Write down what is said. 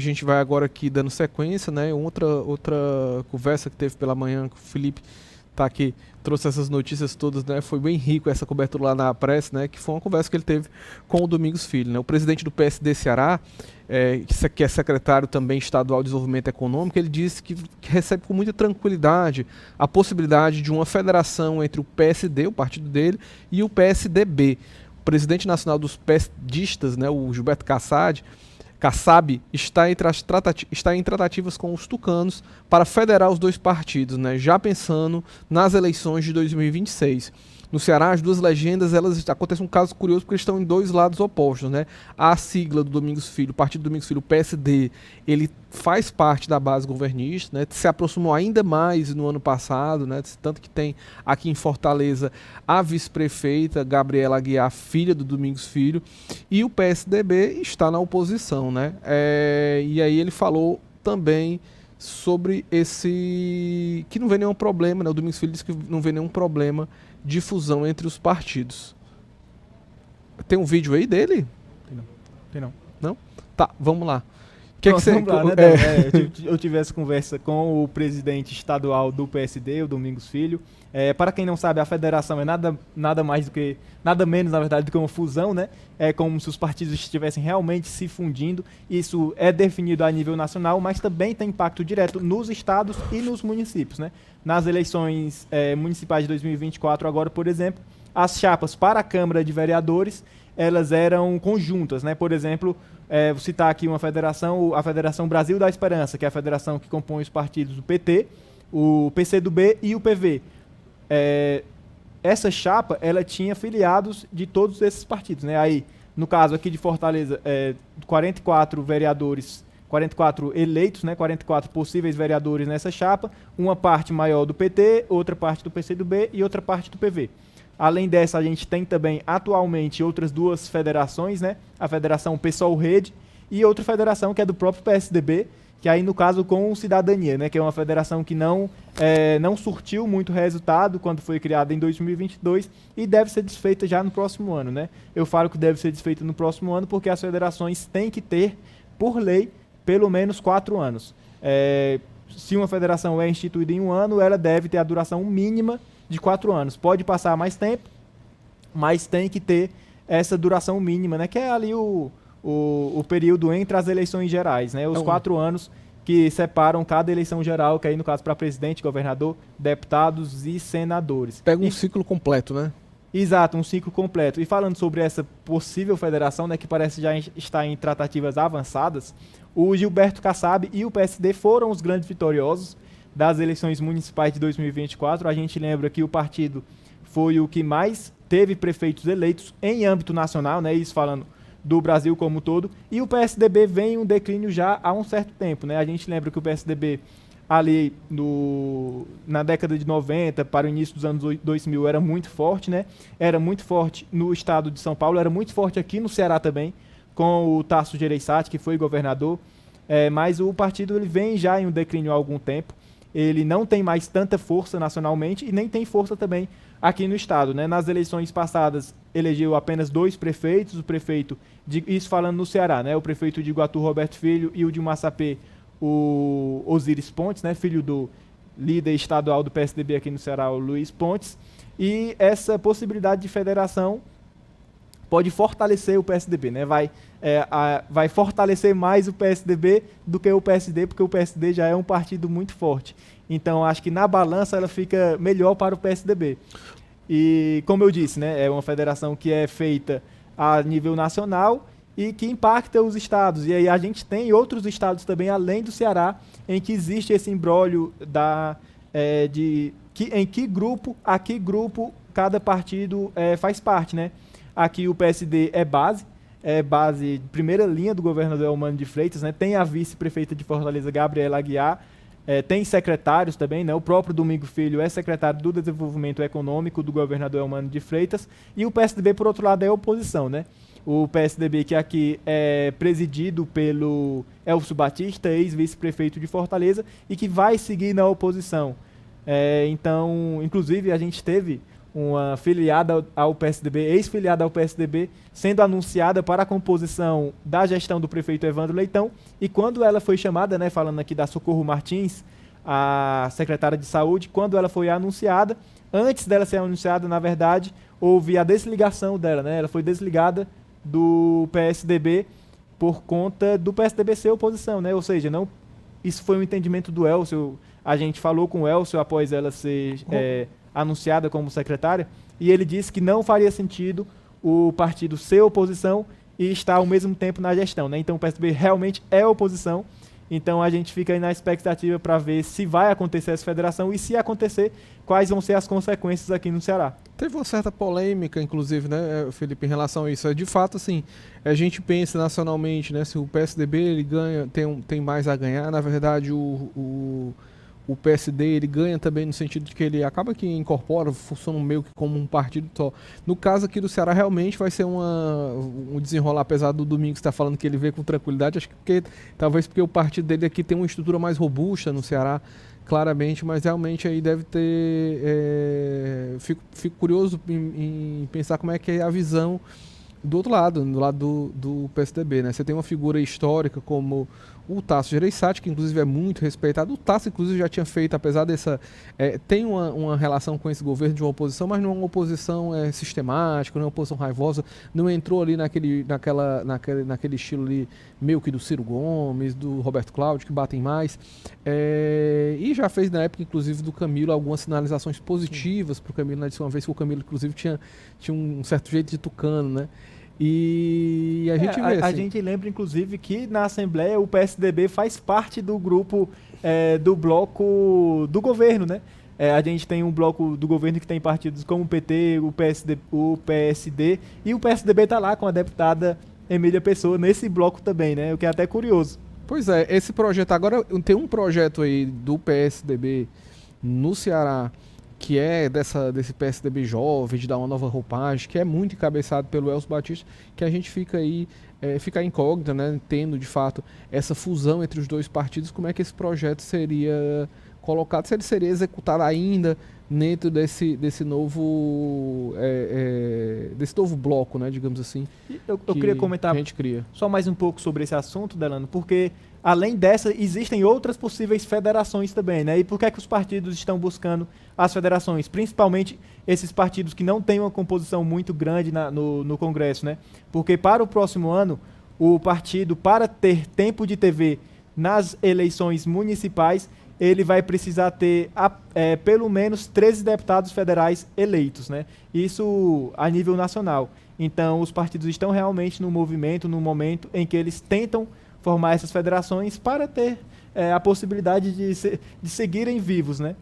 gente vai agora aqui dando sequência, né? Outra conversa que teve pela manhã com o Felipe tá aqui, trouxe essas notícias todas, né? Foi bem rico essa cobertura lá na press, né? Que foi uma conversa que ele teve com o Domingos Filho, né? O presidente do PSD Ceará, que é secretário também estadual de desenvolvimento econômico, ele disse que recebe com muita tranquilidade a possibilidade de uma federação entre o PSD, o partido dele, e o PSDB. O presidente nacional dos PSDistas, né? O Gilberto Kassab, está em tratativas com os tucanos para federar os dois partidos, né, já pensando nas eleições de 2026. No Ceará, as duas legendas, acontece um caso curioso porque estão em dois lados opostos, né? A sigla do Domingos Filho, o partido do Domingos Filho, o PSD, ele faz parte da base governista, né? Se aproximou ainda mais no ano passado, né? Tanto que tem aqui em Fortaleza a vice-prefeita Gabriela Aguiar, filha do Domingos Filho, e o PSDB está na oposição, né? E aí ele falou também sobre que não vê nenhum problema, né? O Domingos Filho disse que não vê nenhum problema de fusão entre os partidos. Tem um vídeo aí dele? Tem não. Não? Tá, vamos lá. Vamos lá, né, eu tive essa conversa com o presidente estadual do PSD, o Domingos Filho. Para quem não sabe, a federação é nada menos, na verdade, do que uma fusão, né? É como se os partidos estivessem realmente se fundindo. Isso é definido a nível nacional, mas também tem impacto direto nos estados e nos municípios, né? Nas eleições municipais de 2024, agora, por exemplo, as chapas para a Câmara de Vereadores, elas eram conjuntas, né? Por exemplo, vou citar aqui uma federação, a Federação Brasil da Esperança, que é a federação que compõe os partidos do PT, o PCdoB e o PV. Essa chapa, ela tinha filiados de todos esses partidos, né? Aí, no caso aqui de Fortaleza, 44 vereadores, 44 eleitos, né? 44 possíveis vereadores nessa chapa, uma parte maior do PT, outra parte do PCdoB e outra parte do PV. Além dessa, a gente tem também, atualmente, outras duas federações, né? A Federação PSOL Rede e outra federação que é do próprio PSDB, que aí, no caso, com Cidadania, né? Que é uma federação que não surtiu muito resultado quando foi criada em 2022 e deve ser desfeita já no próximo ano, né? Eu falo que deve ser desfeita no próximo ano porque as federações têm que ter, por lei, pelo menos 4 anos. Se uma federação é instituída em um ano, ela deve ter a duração mínima de 4 anos. Pode passar mais tempo, mas tem que ter essa duração mínima, né? Que é ali o período entre as eleições gerais, né? Os 4 anos que separam cada eleição geral, que aí no caso para presidente, governador, deputados e senadores. Pega um ciclo completo, né? Exato, um ciclo completo. E falando sobre essa possível federação, né, que parece já estar em tratativas avançadas, o Gilberto Kassab e o PSD foram os grandes vitoriosos das eleições municipais de 2024. A gente lembra que o partido foi o que mais teve prefeitos eleitos em âmbito nacional, né, isso falando do Brasil como um todo, e o PSDB vem em um declínio já há um certo tempo, né? A gente lembra que o PSDB ali na década de 90 para o início dos anos 2000 era muito forte, né? Era muito forte no estado de São Paulo, era muito forte aqui no Ceará também, com o Tasso Gereissati, que foi governador, mas o partido ele vem já em um declínio há algum tempo. Ele não tem mais tanta força nacionalmente e nem tem força também aqui no estado, né? Nas eleições passadas elegeu apenas 2 prefeitos, o prefeito, isso falando no Ceará, né? O prefeito de Iguatu, Roberto Filho, e o de Massapê, o Osiris Pontes, né? Filho do líder estadual do PSDB aqui no Ceará, o Luiz Pontes. E essa possibilidade de federação pode fortalecer o PSDB, né? Vai fortalecer mais o PSDB do que o PSD, porque o PSD já é um partido muito forte. Então, acho que na balança ela fica melhor para o PSDB. E, como eu disse, né, é uma federação que é feita a nível nacional e que impacta os estados. E aí a gente tem outros estados também, além do Ceará, em que existe esse imbróglio em que grupo cada partido faz parte, né? Aqui o PSD é base de primeira linha do governador Eumano de Freitas, né? Tem a vice-prefeita de Fortaleza, Gabriela Aguiar, tem secretários também, né? O próprio Domingo Filho é secretário do Desenvolvimento Econômico do governador Eumano de Freitas, e o PSDB, por outro lado, é oposição, né? O PSDB, que aqui é presidido pelo Elcio Batista, ex-vice-prefeito de Fortaleza, e que vai seguir na oposição. Então, inclusive, a gente teve uma filiada ao PSDB, ex-filiada ao PSDB, sendo anunciada para a composição da gestão do prefeito Evandro Leitão, e quando ela foi chamada, né, falando aqui da Socorro Martins, a secretária de saúde, quando ela foi anunciada, antes dela ser anunciada, na verdade, houve a desligação dela, né, ela foi desligada do PSDB por conta do PSDB ser oposição, né, ou seja, não, isso foi um entendimento do Elcio, a gente falou com o Elcio após ela ser anunciada como secretária, e ele disse que não faria sentido o partido ser oposição e estar ao mesmo tempo na gestão, né? Então o PSDB realmente é oposição, então a gente fica aí na expectativa para ver se vai acontecer essa federação e, se acontecer, quais vão ser as consequências aqui no Ceará. Teve uma certa polêmica, inclusive, né, Felipe, em relação a isso. De fato, assim, a gente pensa nacionalmente, né, se o PSDB ele ganha, tem mais a ganhar, na verdade o PSD ele ganha também no sentido de que ele acaba que incorpora, funciona meio que como um partido só. No caso aqui do Ceará, realmente vai ser um desenrolar, apesar do Domingos estar falando que ele vê com tranquilidade, acho que talvez porque o partido dele aqui tem uma estrutura mais robusta no Ceará, claramente, mas realmente aí deve ter... Fico curioso em pensar como é que é a visão do outro lado, do lado do PSDB, né? Você tem uma figura histórica como o Tasso Gereissati, que inclusive é muito respeitado. O Tasso, inclusive, já tinha feito, apesar dessa... tem uma relação com esse governo de uma oposição, mas não é uma oposição sistemática, não é uma oposição raivosa, não entrou ali naquele estilo ali, meio que do Ciro Gomes, do Roberto Cláudio, que batem mais. E já fez, na época, inclusive, do Camilo, algumas sinalizações positivas para o Camilo, né? Disse uma vez que o Camilo, inclusive, tinha um certo jeito de tucano, né? E a gente vê assim. A gente lembra, inclusive, que na Assembleia o PSDB faz parte do grupo do bloco do governo, né? A gente tem um bloco do governo que tem partidos como o PT, o PSD, e o PSDB está lá com a deputada Emília Pessoa nesse bloco também, né? O que é até curioso. Pois é, esse projeto, agora tem um projeto aí do PSDB no Ceará, que é desse PSDB jovem, de dar uma nova roupagem, que é muito encabeçado pelo Elcio Batista, que a gente fica aí, fica incógnita, né, tendo de fato essa fusão entre os dois partidos, como é que esse projeto seria colocado, se ele seria executado ainda dentro desse novo bloco, né, digamos assim. Eu queria comentar a gente cria. Só mais um pouco sobre esse assunto, Delano, porque além dessa, existem outras possíveis federações também, né? E por que é que os partidos estão buscando as federações? Principalmente esses partidos que não têm uma composição muito grande no Congresso, né? Porque para o próximo ano, o partido, para ter tempo de TV nas eleições municipais, ele vai precisar ter pelo menos 13 deputados federais eleitos, né? Isso a nível nacional. Então, os partidos estão realmente no movimento, no momento em que eles tentam formar essas federações para ter a possibilidade de seguirem vivos, né?